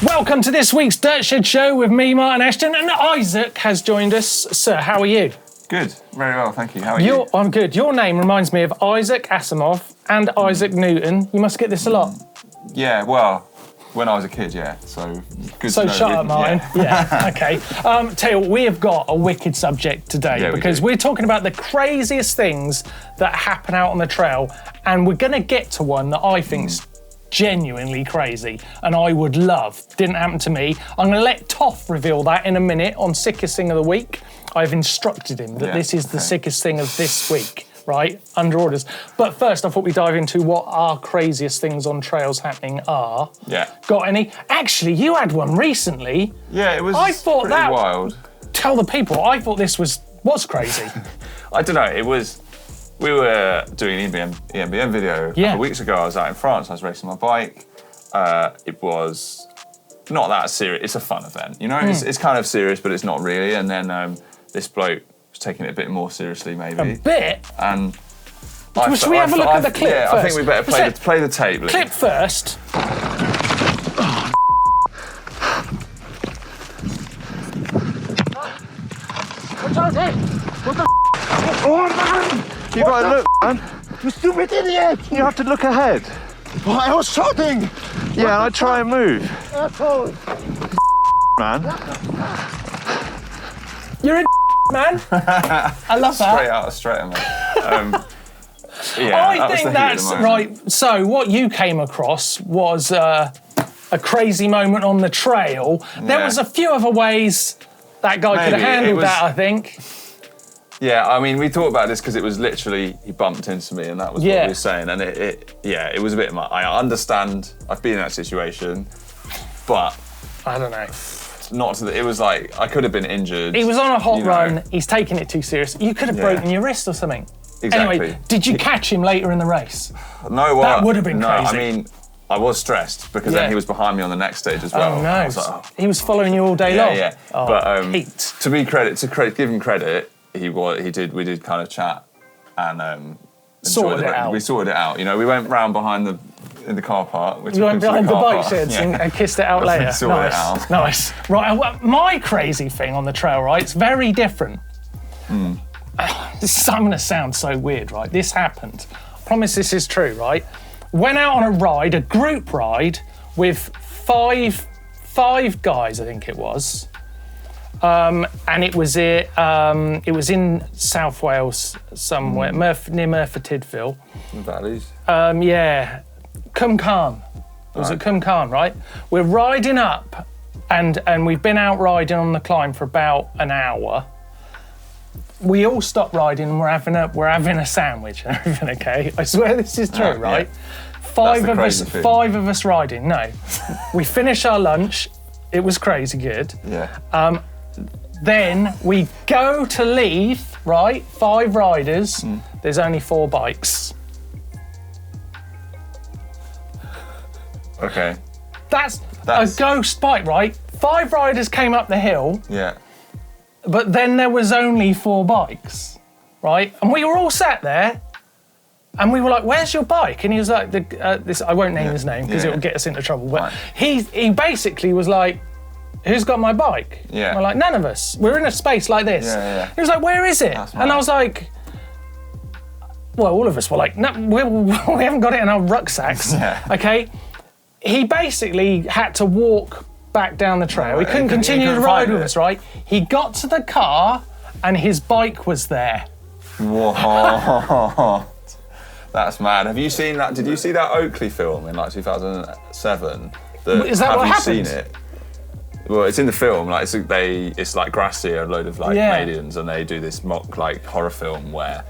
Welcome to this week's Dirt Shed Show with me, Martyn Ashton, and Isaac has joined us. Sir, how are you? Good, very well, thank you. How are you? I'm good. Your name reminds me of Isaac Asimov and Isaac Newton. You must get this a lot. Yeah, well, when I was a kid, yeah. So good to know. Shut up, Martyn. Yeah, okay. Tell you what, we have got a wicked subject today because we're talking about the craziest things that happen out on the trail, and we're going to get to one that I think's genuinely crazy and I would love. Didn't happen to me. I'm going to let Toff reveal that in a minute on Sickest Thing of the Week. I've instructed him that this is the sickest thing of this week, right? Under orders. But first, I thought we'd dive into what our craziest things on trails happening are. Yeah. Got any? Actually, you had one recently. Yeah, it was pretty wild. Tell the people, I thought this was crazy. I don't know, we were doing an EMBN video a couple of weeks ago. I was out in France, I was racing my bike. It was not that serious, it's a fun event, you know? It's kind of serious, but it's not really. And then this bloke was taking it a bit more seriously, maybe. A bit? And should we have a look at the clip first? I think we better play the tape. Lee. Clip first. What the Oh, man! You gotta look, man. You stupid idiot! You have to look ahead. Oh, I was shouting! Yeah, and I try and move. Asshole! Man. You're a man. I love that. Straight out of Streatham, mate. I think that's right. So what you came across was a crazy moment on the trail. There was a few other ways that guy could have handled that, I think. Yeah, I mean, we thought about this because it was literally, he bumped into me and that was what we were saying. And it was a bit much. I understand, I've been in that situation, but I don't know. It was like, I could have been injured. He was on a hot run, he's taking it too serious. You could have broken your wrist or something. Exactly. Anyway, did you catch him later in the race? No, well, that would have been crazy. I mean, I was stressed because then he was behind me on the next stage as well. Oh no, I was like, he was following you all day long. Yeah, oh, but Pete. give him credit, we did kind of chat and sorted it out. We sorted it out. You know, we went round behind in the car park. You went behind the bike sheds and kissed it out later. Sorted it out. Nice. Right, my crazy thing on the trail, right? It's very different. I'm going to sound so weird, right? This happened. I promise this is true, right? Went out on a ride, a group ride, with five guys, I think it was. And it was in South Wales somewhere, near Merthyr Tydfil. The valleys. Yeah, Cwmcarn. It was at Cwmcarn, right? We're riding up, and we've been out riding on the climb for about an hour. We all stopped riding and we're having a sandwich and everything, okay? I swear this is true, right? Yeah. Five of us riding. No. We finish our lunch. It was crazy good. Yeah. Then we go to leave, right? 5 riders. There's only 4 bikes. Okay. That's a ghost bike, right? 5 riders came up the hill. Yeah. But then there was only 4 bikes, right? And we were all sat there, and we were like, "Where's your bike?" And he was like, I won't name his name because it will get us into trouble. But he basically was like, "Who's got my bike?" Yeah. We're like, "None of us. We're in a space like this." Yeah. He was like, "Where is it?" And I was like, well, all of us were like, "No, we haven't got it in our rucksacks." Okay. He basically had to walk back down the trail. He couldn't continue to ride with us, right? He got to the car and his bike was there. Whoa. That's mad. Have you seen that? Did you see that Oakley film in like 2007? Is that what happened? Have you seen it? Well, it's in the film. Like it's like Gracia, a load of like Canadians, and they do this mock like horror film where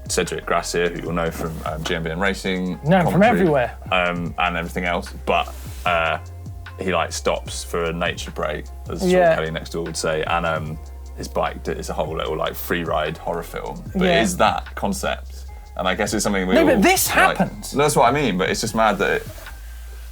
Cedric Gracia, who you'll know from GMBN Racing, from everywhere, and everything else, but he like stops for a nature break, as Sean Kelly next door would say, and his bike is a whole little like free ride horror film. But it is that concept, and I guess it's something we. But this happened. That's what I mean. But it's just mad that.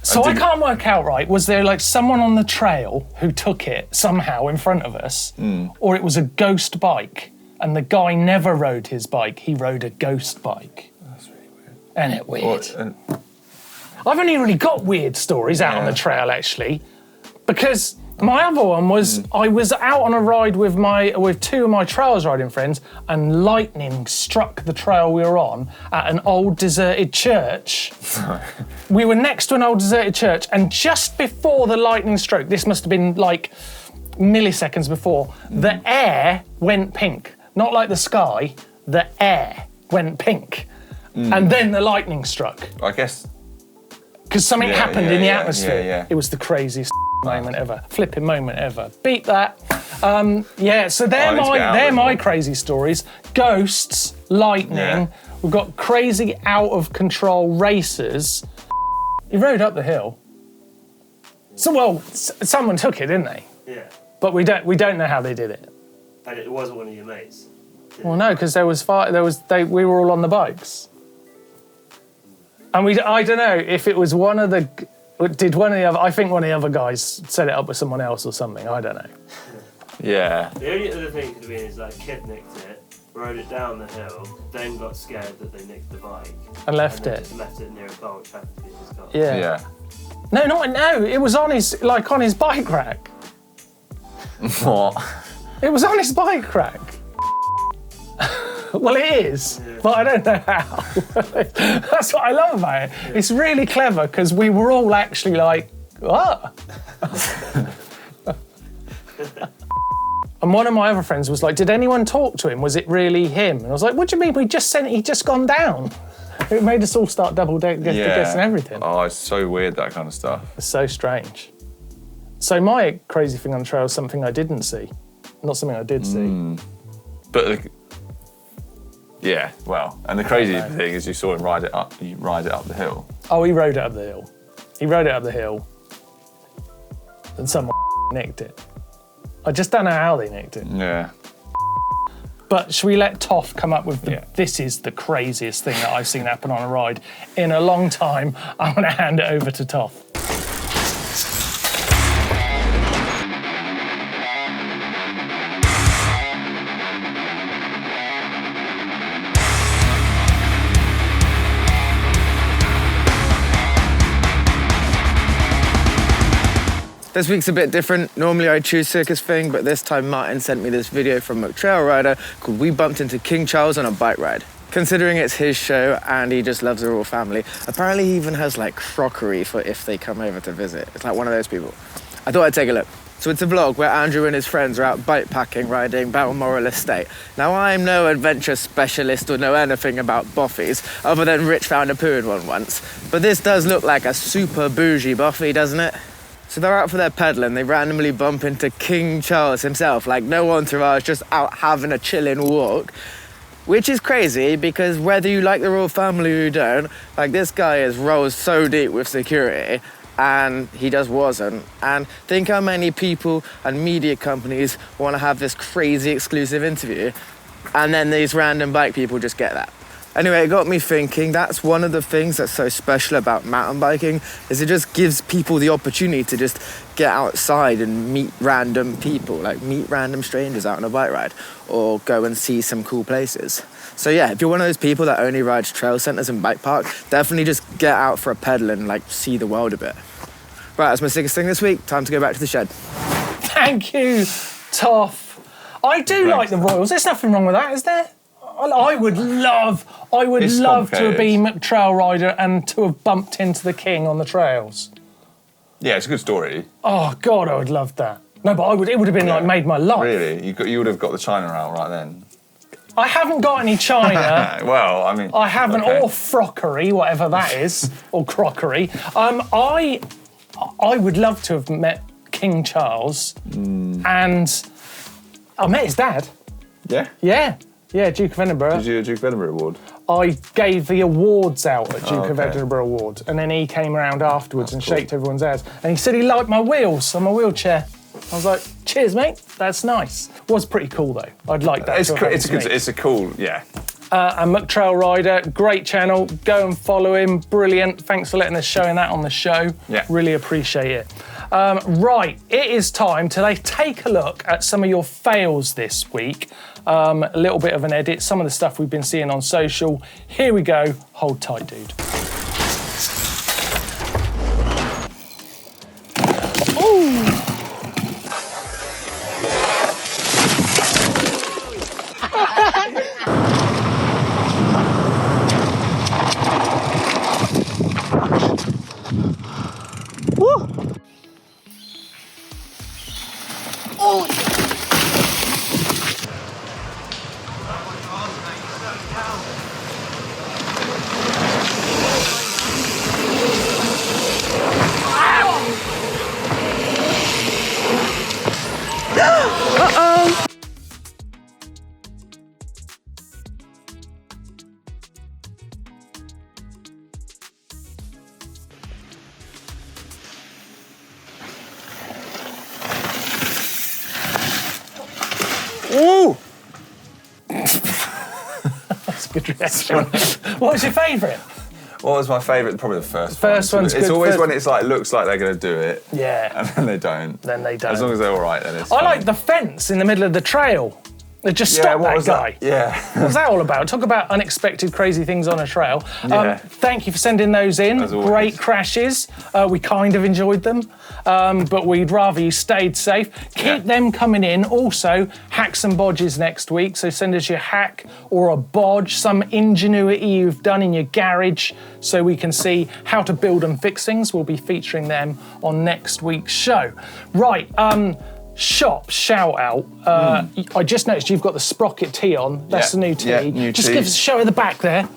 So I can't work out, right, was there like someone on the trail who took it somehow in front of us, or it was a ghost bike, and the guy never rode his bike, he rode a ghost bike. That's really weird. Isn't it weird? I've only really got weird stories out on the trail, actually. Because my other one was I was out on a ride with two of my trails riding friends, and lightning struck the trail we were on at an old deserted church. We were next to an old deserted church, and just before the lightning struck, this must have been like milliseconds before, the air went pink. Not like the sky, the air went pink. And then the lightning struck. I guess. Because something happened in the atmosphere. Yeah. It was the craziest moment ever. Flipping moment ever. Beat that. So they're my crazy stories. Ghosts, lightning. Yeah. We've got crazy out of control racers. He rode up the hill. So someone took it, didn't they? Yeah. But we don't know how they did it. And it wasn't one of your mates. Well, no, because we were all on the bikes. And I don't know if it was I think one of the other guys set it up with someone else or something, I don't know. Yeah. The only other thing could have been is that kid nicked it, rode it down the hill, then got scared that they nicked the bike. And left it. Just left it near a car which happened to be his car. Yeah. No, it was on his bike rack. What? It was on his bike rack. Well, it is, but I don't know how. That's what I love about it. Yeah. It's really clever because we were all actually like, what? And one of my other friends was like, did anyone talk to him? Was it really him? And I was like, what do you mean? He'd just gone down. It made us all start double guessing everything. Oh, it's so weird, that kind of stuff. It's so strange. So my crazy thing on the trail is something I didn't see, not something I did see. But and the crazy thing is you saw him ride it up the hill. Oh, he rode it up the hill. And someone nicked it. I just don't know how they nicked it. Yeah. But should we let Toff come up with this is the craziest thing that I've seen happen on a ride in a long time. I'm going to hand it over to Toff. This week's a bit different. Normally I choose Sickest Thing, but this time Martyn sent me this video from a trail rider called We Bumped Into King Charles on a Bike Ride. Considering it's his show and he just loves the royal family, apparently he even has like crockery for if they come over to visit. It's like one of those people. I thought I'd take a look. So it's a vlog where Andrew and his friends are out bike packing, riding Balmoral Estate. Now I'm no adventure specialist or know anything about boffies, other than Rich found a poo in one once. But this does look like a super bougie boffie, doesn't it? So they're out for their peddling, they randomly bump into King Charles himself, like no entourage, just out having a chilling walk. Which is crazy, because whether you like the royal family or you don't, like this guy is rolls so deep with security, and he just wasn't. And think how many people and media companies want to have this crazy exclusive interview, and then these random bike people just get that. Anyway, it got me thinking, that's one of the things that's so special about mountain biking, is it just gives people the opportunity to just get outside and meet random people, like meet random strangers out on a bike ride, or go and see some cool places. So yeah, if you're one of those people that only rides trail centres and bike parks, definitely just get out for a pedal and like see the world a bit. Right, that's my sickest thing this week. Time to go back to the shed. Thank you, Toff. I do like the Royals. There's nothing wrong with that, is there? I would love to be a trail rider and to have bumped into the king on the trails. Yeah, it's a good story. Oh God, I would love that. No, but it would have been like made my life. Really? You would have got the china out right then. I haven't got any china. Well, I mean, I haven't, or frockery, whatever that is, or crockery. I would love to have met King Charles, and I met his dad. Yeah. Yeah, Duke of Edinburgh. Did you do a Duke of Edinburgh award? I gave the awards out at Duke of Edinburgh Award, and then he came around afterwards and shaked everyone's hands. And he said he liked my wheels on my wheelchair. I was like, cheers, mate. That's nice. Was pretty cool, though. I'd like that. It's a cool, yeah. And McTrail Rider, great channel. Go and follow him. Brilliant. Thanks for letting us show that on the show. Yeah. Really appreciate it. Right, it is time to take a look at some of your fails this week. A little bit of an edit, some of the stuff we've been seeing on social. Here we go. Hold tight, dude. Ooh. Ooh! That's a good reaction. What was your favourite? What was my favourite? Probably the first one. First one's good. It's always when it's like, looks like they're going to do it. Yeah. And then they don't. Then they don't. As long as they're all right, then it's I fine. like the fence in the middle of the trail. They just stopped that guy. Yeah. What's that all about? Talk about unexpected, crazy things on a trail. Yeah. Thank you for sending those in. As always. Great crashes. We kind of enjoyed them, but we'd rather you stayed safe. Keep them coming in. Also, hacks and bodges next week. So send us your hack or a bodge, some ingenuity you've done in your garage, so we can see how to build and fix things. We'll be featuring them on next week's show. Right. Shop shout out. I just noticed you've got the Sprocket tee on. That's the new tee. Yeah, new just tee. give us a show of the back there.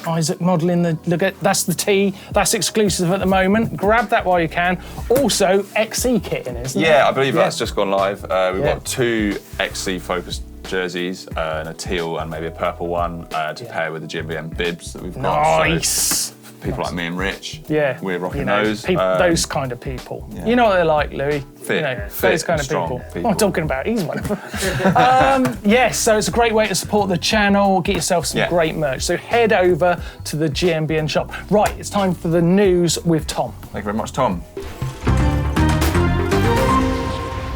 Isaac modelling the look at that's the tee. That's exclusive at the moment. Grab that while you can. Also, XC kitting, isn't it? Yeah, I believe that's just gone live. We've got 2 XC focused jerseys, and a teal and maybe a purple one to pair with the GMBN bibs that we've got. Nice. So people like me and Rich, Yeah, we're rocking you know, those. those kind of people. You know what they're like, Louis. Fit, you know, fit, those kind of strong people. I'm talking about. He's one of them. Yes, so it's a great way to support the channel. Get yourself some great merch. So head over to the GMBN shop. Right, it's time for the news with Tom. Thank you very much, Tom.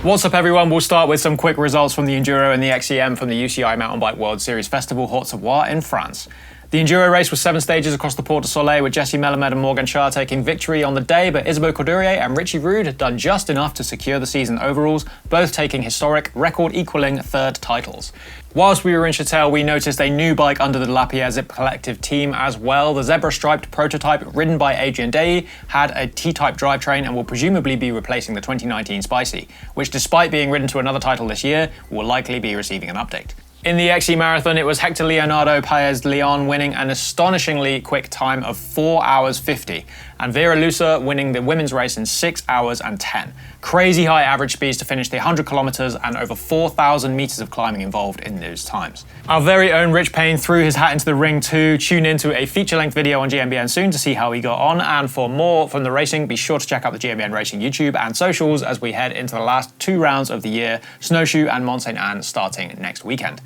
What's up, everyone? We'll start with some quick results from the Enduro and the XCM from the UCI Mountain Bike World Series Festival Haute-Savoie in France. The Enduro race was 7 stages across the Porte du Soleil, with Jesse Melamed and Morgan Charr taking victory on the day, but Isabeau Courdurier and Richie Rude had done just enough to secure the season overalls, both taking historic, record-equaling 3rd titles. Whilst we were in Chantey, we noticed a new bike under the Lapierre Zip Collective team as well. The zebra-striped prototype, ridden by Adrian Dei, had a T-type drivetrain and will presumably be replacing the 2019 Spicy, which, despite being ridden to another title this year, will likely be receiving an update. In the XC Marathon, it was Hector Leonardo Paez Leon winning an astonishingly quick time of 4 hours 50, and Vera Lusa winning the women's race in 6 hours and 10. Crazy high average speeds to finish the 100 kilometers and over 4,000 meters of climbing involved in those times. Our very own Rich Payne threw his hat into the ring too. Tune into a feature-length video on GMBN soon to see how he got on, and for more from the racing, be sure to check out the GMBN Racing YouTube and socials as we head into the last 2 rounds of the year, Snowshoe and Mont Saint Anne starting next weekend.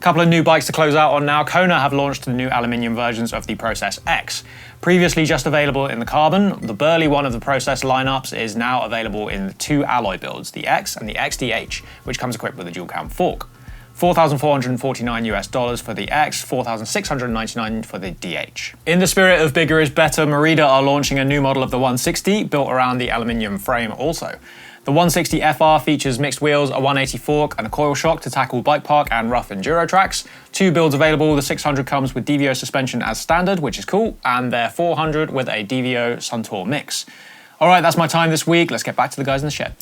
Couple of new bikes to close out on now. Kona have launched the new aluminium versions of the Process X. Previously just available in the carbon, the burly one of the Process lineups is now available in the 2 alloy builds, the X and the XDH, which comes equipped with a dual cam fork. $4,449 for the X, $4,699 for the DH. In the spirit of bigger is better, Merida are launching a new model of the 160 built around the aluminium frame also. The 160 FR features mixed wheels, a 180 fork, and a coil shock to tackle bike park and rough enduro tracks. 2 builds available. The 600 comes with DVO suspension as standard, which is cool, and their 400 with a DVO Suntour mix. All right, that's my time this week. Let's get back to the guys in the shed.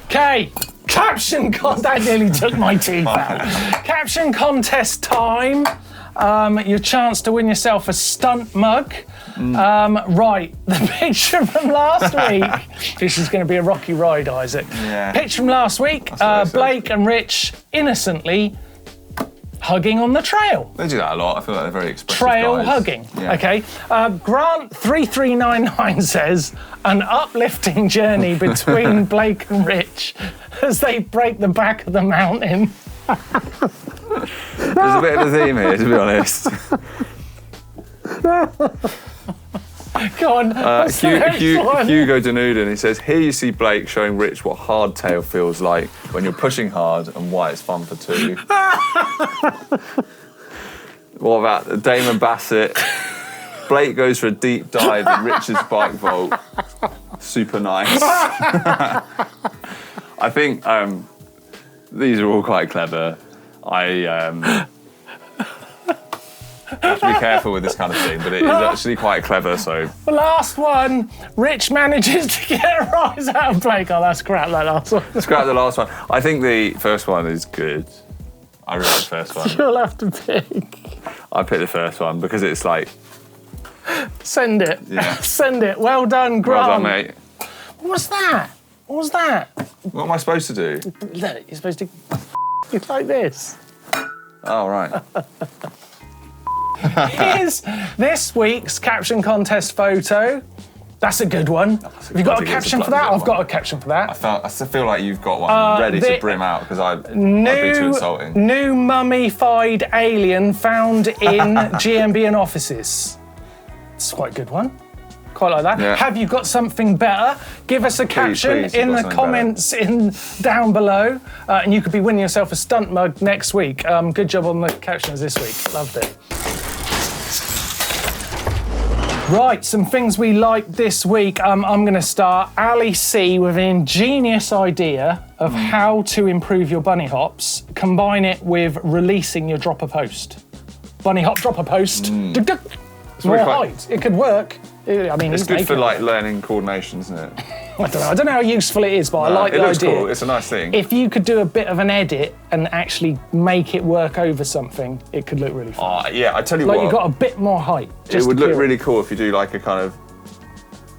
Okay, caption contest. That nearly took my teeth out. Caption contest time. Your chance to win yourself a stunt mug. Right, the picture from last week. This is going to be a rocky ride, Isaac. Yeah. Picture from last week. Blake and Rich innocently hugging on the trail. They do that a lot. I feel like they're very expressive Trail guys. hugging. Yeah. Okay. Grant3399 says an uplifting journey between Blake and Rich as they break the back of the mountain. There's a bit of a theme here, to be honest. Go on. What's the next one? Hugo Denuden, he says, here you see Blake showing Rich what hardtail feels like when you're pushing hard and why it's fun for 2. What about Damon Bassett? Blake goes for a deep dive in Rich's bike vault. Super nice. I think these are all quite clever. I have to be careful with this kind of thing, but it is actually quite clever, so... The last one, Rich manages to get a rise out of Blake. Oh, that's crap, that last one. Scrap the last one. I think the first one is good. I really like the first one. You'll have to pick. I picked the first one because it's like... Send it. Yeah. Send it. Well done, Grant. Well done, mate. What was that? What was that? What am I supposed to do? Look, you're supposed to... It's like this. Oh, right. Here's this week's caption contest photo. That's a good one. Have you got a caption for that? I've got a caption for that. I feel like you've got one ready to brim out because I'd be too insulting. New mummified alien found in GMBN offices. It's quite a good one. Quite like that. Yeah. Have you got something better? Give us a caption please, in the comments down below, and you could be winning yourself a stunt mug next week. Good job on the captions this week. Loved it. Right, some things we liked this week. I'm going to start. Ali C with an ingenious idea of how to improve your bunny hops. Combine it with releasing your dropper post. Bunny hop dropper post. More height. It could work. I mean, it's good for like learning coordination, isn't it? I don't know how useful it is, but I like the idea. It looks cool. It's a nice thing. If you could do a bit of an edit and actually make it work over something, it could look really fun. Yeah, I tell you what. Like you've got a bit more height. It would look really cool if you do like a kind of,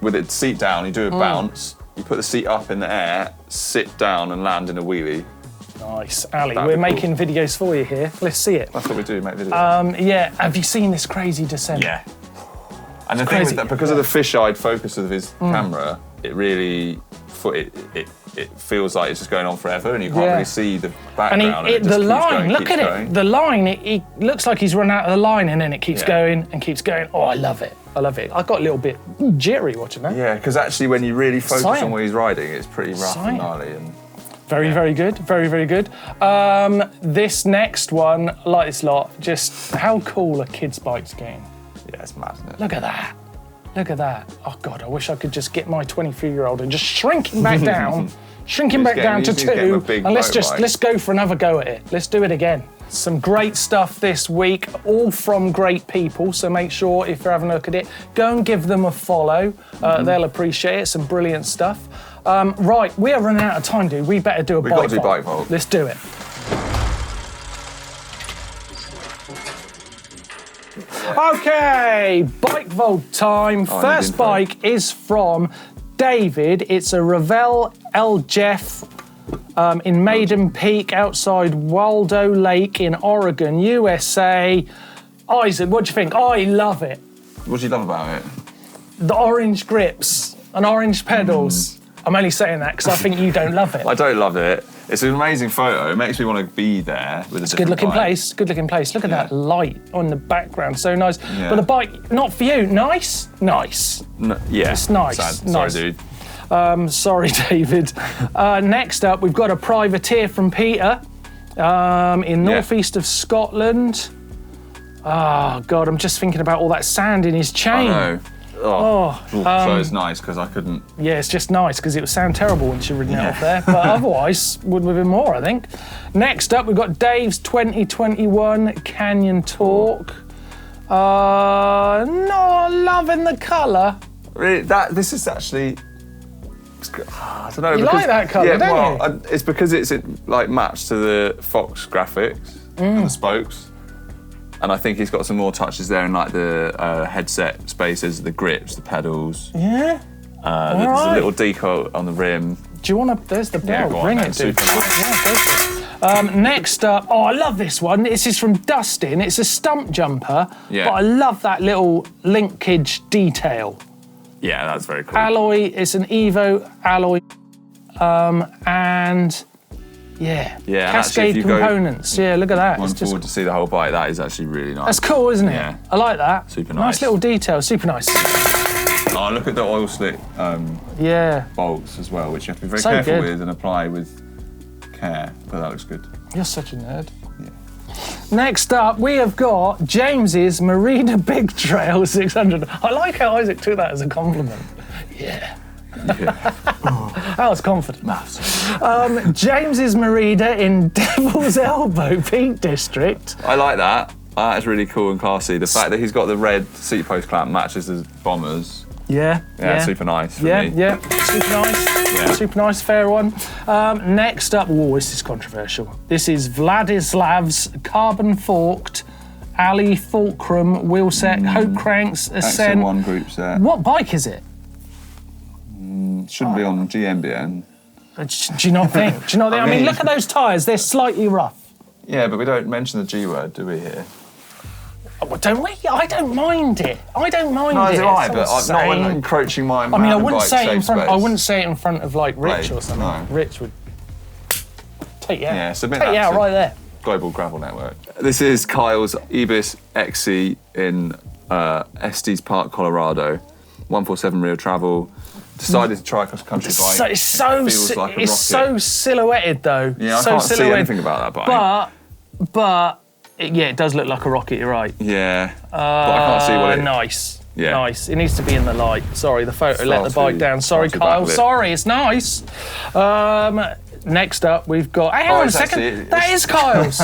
with its seat down, you do a bounce, you put the seat up in the air, sit down and land in a wheelie. Nice. Ali, we're making videos for you here. Let's see it. That's what we do, make videos. Yeah, have you seen this crazy descent? Yeah. And the thing with that, because of the fish-eyed focus of his camera, it really, it feels like it's just going on forever, and you can't really see the background. And the line, look at it. The line, it looks like he's run out of the line, and then it keeps going and keeps going. Oh, I love it. I love it. I got a little bit jittery watching that. Yeah, because actually, when you really focus on what he's riding, it's pretty rough and gnarly. And very, very good. Very, very good. This next one, I like this lot. Just how cool are kids' bikes getting? Yeah, it's mad, isn't it? Look at that. Look at that. Oh, God, I wish I could just get my 23-year-old and just shrink him back down. Shrink him back down to 2. And let's go for another go at it. Let's do it again. Some great stuff this week, all from great people. So make sure if you're having a look at it, go and give them a follow. They'll appreciate it. Some brilliant stuff. Right, we are running out of time, dude. We better do a bike vault. We've got to do bike vault. Let's do it. Okay, bike vault time. First bike is from David. It's a Revell L. Jeff in Maiden Peak outside Waldo Lake in Oregon, USA. Isaac, what do you think? I love it. What do you love about it? The orange grips and orange pedals. I'm only saying that because I think you don't love it. I don't love it. It's an amazing photo. It makes me want to be there with a different good-looking bike. place. Good-looking place. Look at that light on the background. So nice. Yeah. But the bike, not for you. Nice? Nice. Yeah. It's nice. Sad. Nice. Sorry, dude. Sorry, David. Next up, we've got a privateer from Peter in northeast of Scotland. Oh, God, I'm just thinking about all that sand in his chain. I know. So it's nice because I couldn't. Yeah, it's just nice because it would sound terrible once you've ridden it off there. But otherwise, would have been more, I think. Next up, we've got Dave's 2021 Canyon Talk. Not loving the colour. Really, this is actually. I don't know. You like that colour, don't you? It's because it's like matched to the Fox graphics and the spokes. And I think he's got some more touches there in like the headset spaces, the grips, the pedals. Yeah. There's a little decal on the rim. Do you want to? There's the bell. Go on, Bring man. it, dude. Super nice. Yeah, go for it. Next up, I love this one. This is from Dustin. It's a stump jumper, but I love that little linkage detail. Yeah, that's very cool. Alloy. It's an Evo alloy, and. Yeah. Cascade components. Look at that. I'm forward to see the whole bike. That is actually really nice. That's cool, isn't it? Yeah. I like that. Super nice. Nice little detail. Super nice. Oh, look at the oil slick bolts as well, which you have to be very careful with and apply with care. But that looks good. You're such a nerd. Yeah. Next up, we have got James's Marina Big Trail 600. I like how Isaac took that as a compliment. Yeah. That was confident. James's Merida in Devil's Elbow Peak District. I like that. That is really cool and classy. The fact that he's got the red seat post clamp matches his bombers. Yeah. Super nice for me. Yeah, super nice. Super nice, fair one. Next up, this is controversial. This is Vladislav's carbon forked Ali Fulcrum wheelset, Hope Cranks, Ascent. One group set. What bike is it? Shouldn't be on GMBN. Do you not think? Do you not think? I mean, look at those tyres. They're slightly rough. Yeah, but we don't mention the G word, do we, here? Oh, don't we? I don't mind it. I don't mind Neither it. do I, It's but all I'm not the same. encroaching my I mean, I mountain wouldn't bike say it in safe front. I space. wouldn't say it in front of like Rich Blade, or something. no. Rich would take you out. Yeah, submit take you that out to- right there. Global Gravel Network. This is Kyle's Ibis XC in Estes Park, Colorado. 147 real travel. Decided to try a cross-country bike. It's so Feels like a it's rocket. so silhouetted though. Yeah, I so can't see silhouetted. anything about that bike. But it does look like a rocket. You're right. Yeah, but I can't see what it is. Nice. Yeah. Nice. It needs to be in the light. Sorry, the photo let the Far bike too- down. Sorry, far too Kyle. backlit. Sorry, it's nice. Next up, we've got. Hang on a it's second. actually- That is Kyle's.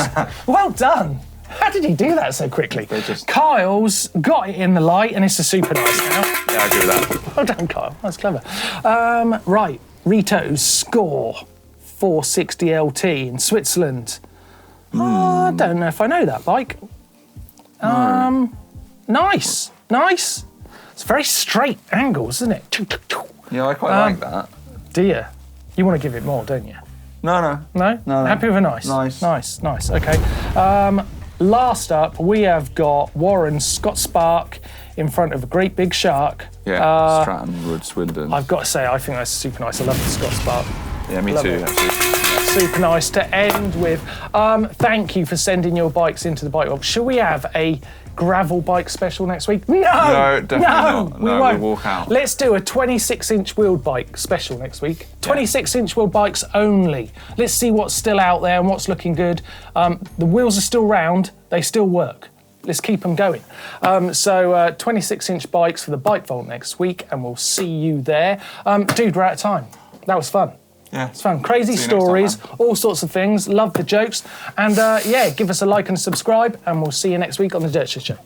Well done. How did he do that so quickly? Kyle's got it in the light, and it's a super nice now. Yeah, I agree with that. Well done, Kyle. That's clever. Right, Rito's Score 460 LT in Switzerland. I don't know if I know that bike. Nice. It's very straight angles, isn't it? Yeah, I quite like that. Do you? You want to give it more, don't you? No. No? Happy with a nice? Nice. Okay. Last up, we have got Warren's Scott Spark in front of a great big shark. Yeah, Stratton, Wood, Swindon. I've got to say, I think that's super nice. I love the Scott Spark. Yeah, me Love too, it. actually. Super nice to end with. Thank you for sending your bikes into the bike world. Should we have a gravel bike special next week? No, definitely not. we No, won't. we'll walk out. Let's do a 26-inch wheeled bike special next week. 26-inch wheeled bikes only. Let's see what's still out there and what's looking good. The wheels are still round. They still work. Let's keep them going. So 26-inch bikes for the Bike Vault next week, and we'll see you there. Dude, we're out of time. That was fun. Yeah. It's fun. Crazy See you next time, stories, man. all sorts of things. Love the jokes. And give us a like and subscribe, and we'll see you next week on the Dirt Shed Show.